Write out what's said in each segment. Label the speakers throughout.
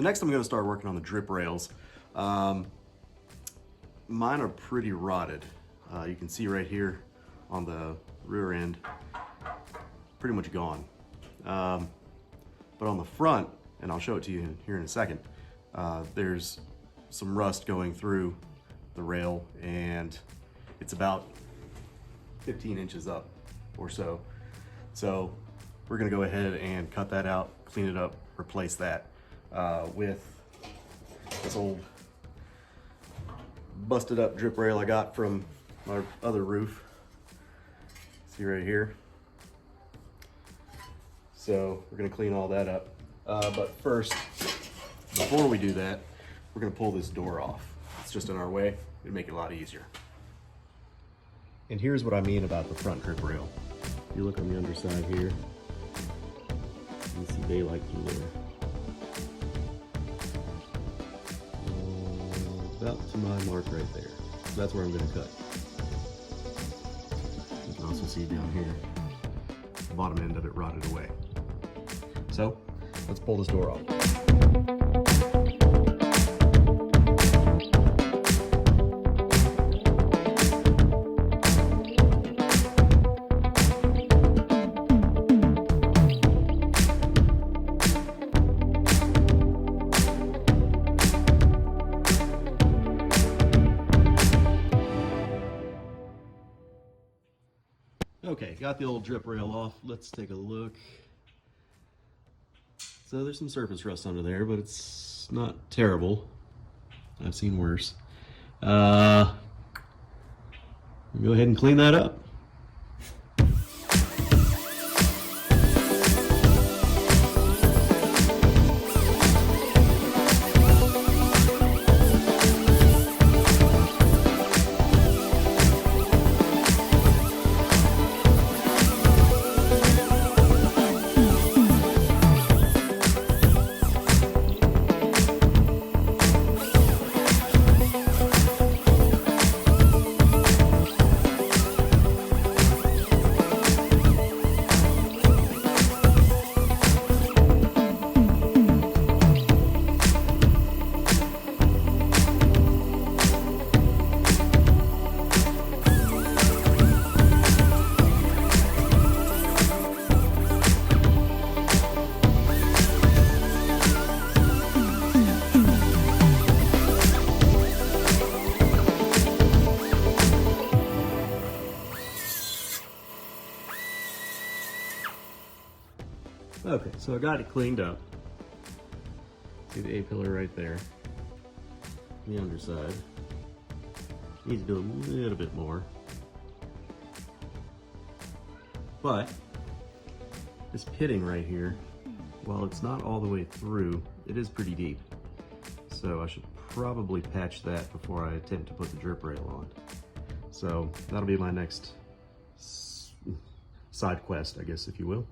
Speaker 1: next I'm going to start working on the drip rails. Mine are pretty rotted. You can see right here on the rear end, pretty much gone. But on the front, and I'll show it to you here in a second, there's some rust going through the rail, and it's about 15 inches up or so. So we're gonna go ahead and cut that out, clean it up, replace that with this old busted up drip rail I got from my other roof. See right here. So we're gonna clean all that up. But first, before we do that, we're gonna pull this door off. It's just in our way. It'd make it a lot easier. And here's what I mean about the front drip rail. If you look on the underside here, you can see daylight through there. About to my mark right there. So that's where I'm gonna cut. You can also see down here, the bottom end of it rotted away. So let's pull this door off. Okay, got the old drip rail off. Let's take a look. So there's some surface rust under there, but it's not terrible. I've seen worse. Go ahead and clean that up. Okay, so I got it cleaned up. See the A-pillar right there. The underside. Needs to do a little bit more. But this pitting right here, while it's not all the way through, it is pretty deep. So I should probably patch that before I attempt to put the drip rail on. So that'll be my next side quest, I guess, if you will.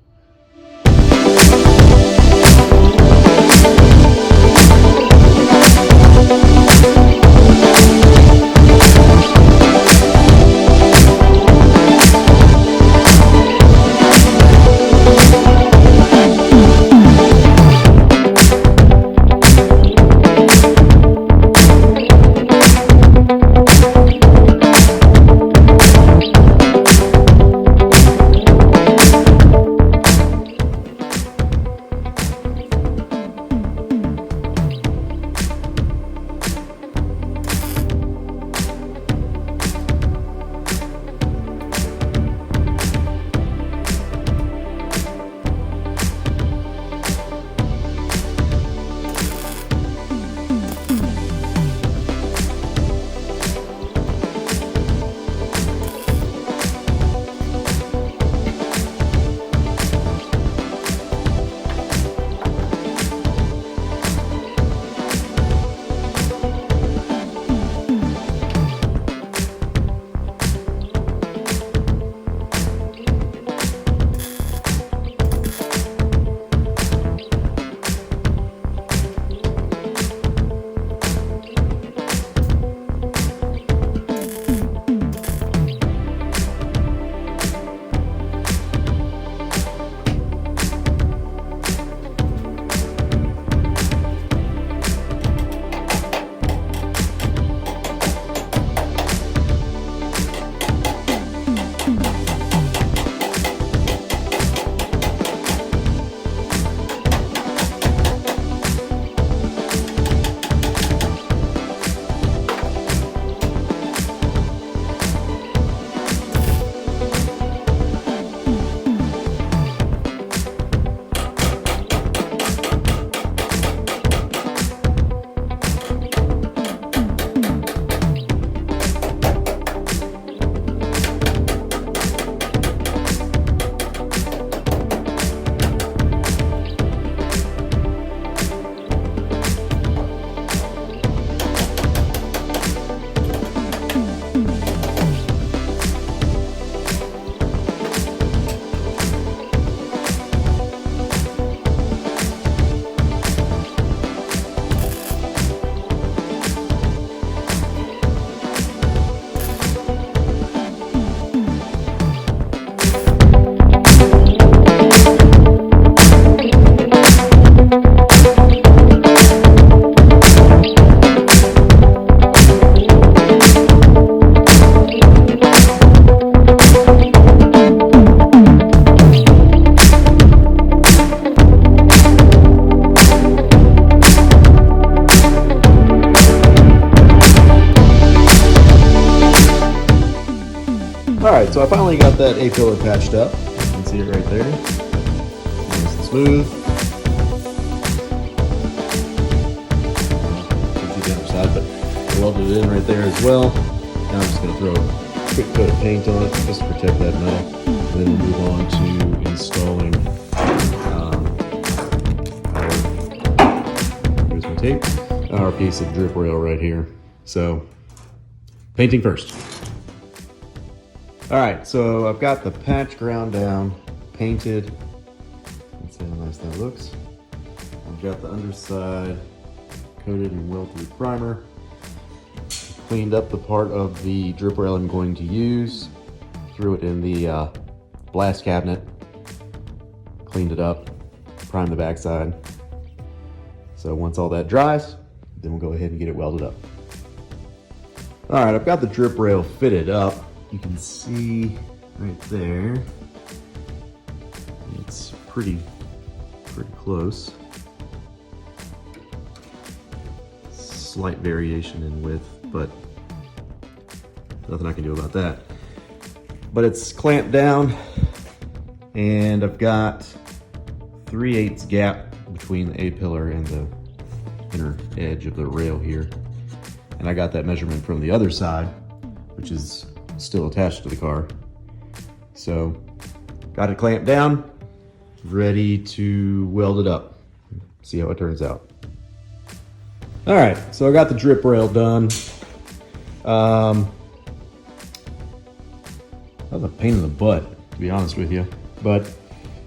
Speaker 1: right, so I finally got that A-pillar patched up. You can see it right there. Nice and smooth. You can see the other side, but I welded it in right there as well. Now I'm just going to throw a quick coat of paint on it just to protect that metal. And then we'll move on to installing here's my tape, our piece of drip rail right here. So, painting first. All right, so I've got the patch ground down, painted. Let's see how nice that looks. I've got the underside coated in weld-through primer. Cleaned up the part of the drip rail I'm going to use. Threw it in the blast cabinet. Cleaned it up, primed the backside. So once all that dries, then we'll go ahead and get it welded up. All right, I've got the drip rail fitted up. You can see right there, it's pretty close. Slight variation in width, but nothing I can do about that. But it's clamped down, and I've got 3/8 gap between the A-pillar and the inner edge of the rail here. And I got that measurement from the other side, which is still attached to the car. So got it clamped down, ready to weld it up. See how it turns out. All right, so I got the drip rail done. That was a pain in the butt, to be honest with you. But,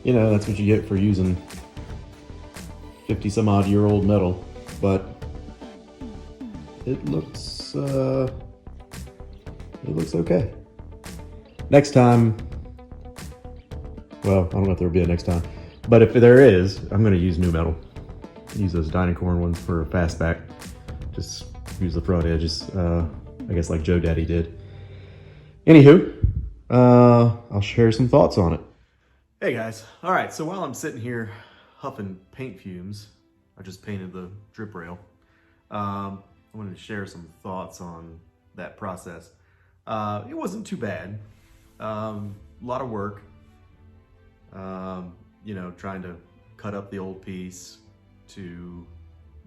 Speaker 1: you know, that's what you get for using 50-some-odd-year-old metal. But it looks okay. Next time, well, I don't know if there'll be a next time, but if there is, I'm gonna use new metal. Use those Dynacorn ones for a fastback. Just use the front edges, I guess like Joe Daddy did. Anywho, I'll share some thoughts on it. Hey guys, all right, so while I'm sitting here huffing paint fumes, I just painted the drip rail. I wanted to share some thoughts on that process. It wasn't too bad. A lot of work, you know, trying to cut up the old piece to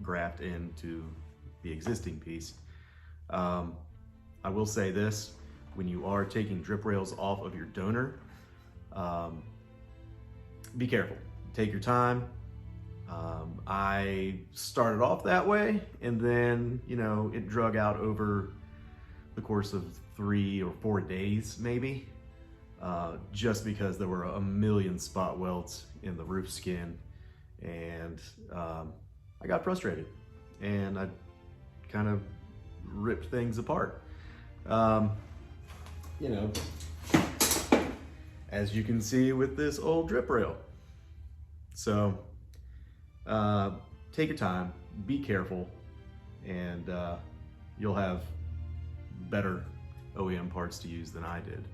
Speaker 1: graft into the existing piece. I will say this, when you are taking drip rails off of your donor, be careful, take your time. I started off that way, and then, you know, it drug out over the course of 3 or 4 days, maybe, just because there were a million spot welds in the roof skin, and I got frustrated, and I kind of ripped things apart. You know, as you can see with this old drip rail. So, take your time, be careful, and you'll have better OEM parts to use than I did.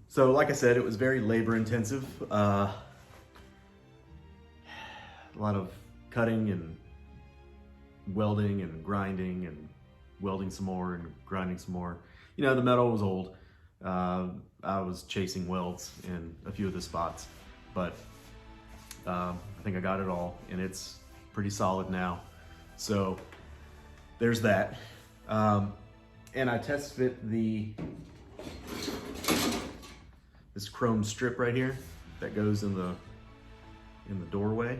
Speaker 1: So like I said, it was very labor intensive. A lot of cutting and welding and grinding and welding some more and grinding some more. You know, the metal was old. I was chasing welds in a few of the spots, but I think I got it all, and it's pretty solid now. So there's that. And I test fit this chrome strip right here that goes in the doorway.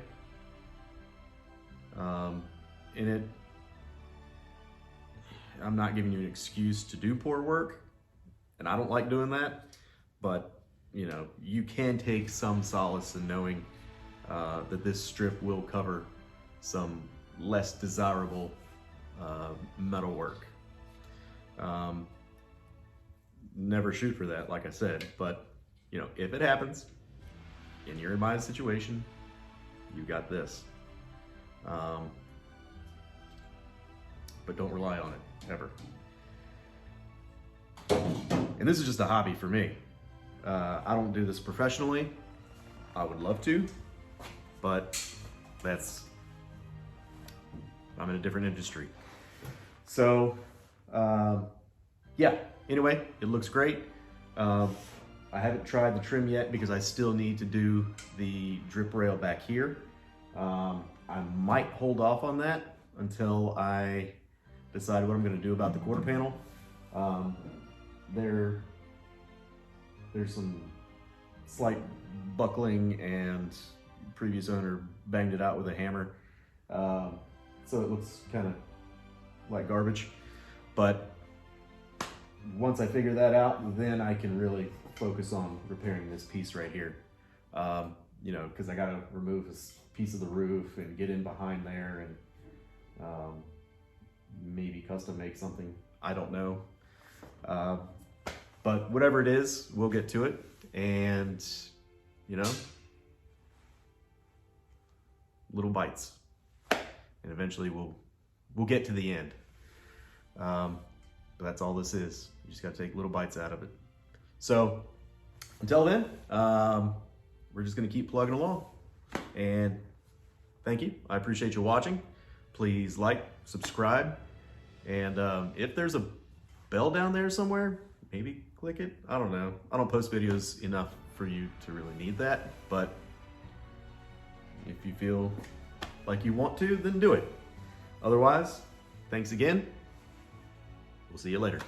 Speaker 1: And I'm not giving you an excuse to do poor work, and I don't like doing that, but you know, you can take some solace in knowing that this strip will cover some less desirable metal work. Never shoot for that, like I said, but you know, if it happens and you're in my situation, you got this. But don't rely on it, ever. And this is just a hobby for me. I don't do this professionally. I would love to, but I'm in a different industry. So, yeah, anyway, it looks great. I haven't tried the trim yet because I still need to do the drip rail back here. I might hold off on that until I decide what I'm going to do about the quarter panel. There's some slight buckling, and previous owner banged it out with a hammer, so it looks kind of like garbage. But once I figure that out, then I can really focus on repairing this piece right here. You know, because I got to remove this piece of the roof and get in behind there, and maybe custom make something. I don't know. But whatever it is, we'll get to it. And, you know, little bites. And eventually we'll get to the end. But that's all this is. You just got to take little bites out of it. So until then, we're just going to keep plugging along. And thank you. I appreciate you watching. Please like, subscribe. And if there's a bell down there somewhere, maybe click it. I don't know. I don't post videos enough for you to really need that. But if you feel like you want to, then do it. Otherwise, thanks again. We'll see you later.